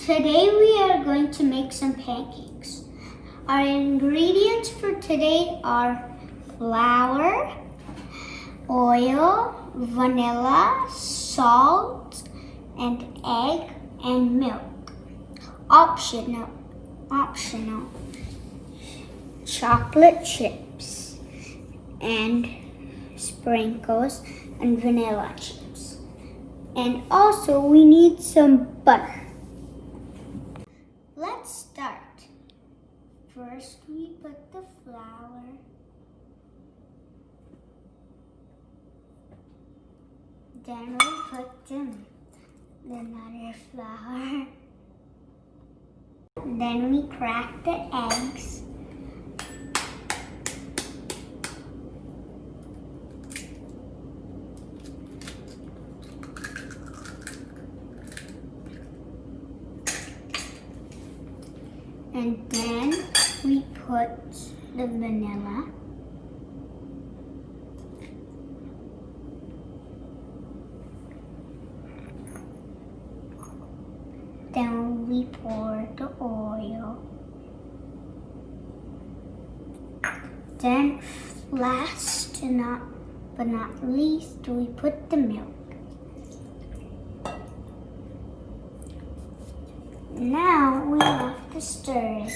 Today we are going to make some pancakes. Our ingredients for today are flour, oil, vanilla, salt, and egg and milk. Optional. Chocolate chips and sprinkles and vanilla chips. And also we need some butter. Let's start. First we put the flour. Then we put the other flour. Then we crack the eggs. And then we put the vanilla. Then we pour the oil. Then last but not least, we put the milk. Now we have to stir it.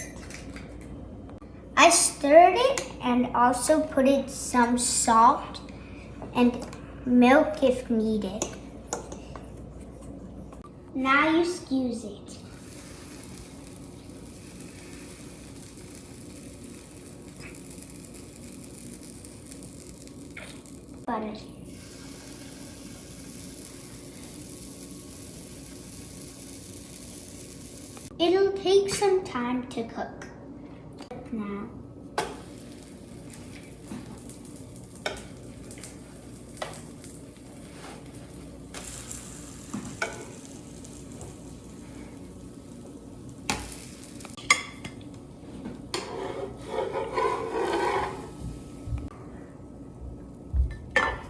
I stirred it and also put in some salt and milk if needed. Now you squeeze it. Butter. It'll take some time to cook. Now.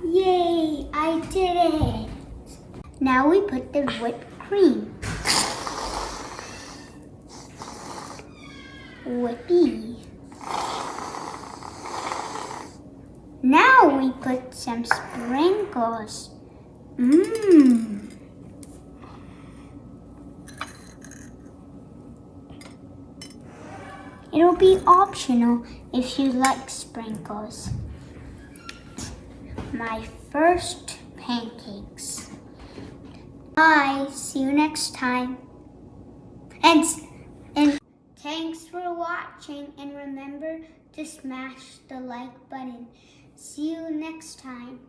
Yay, I did it! Now we put the whipped cream. Whippy. Now we put some sprinkles. It'll be optional if you like sprinkles. My first pancakes. Bye, see you next time. And thanks for watching, and remember to smash the like button. See you next time.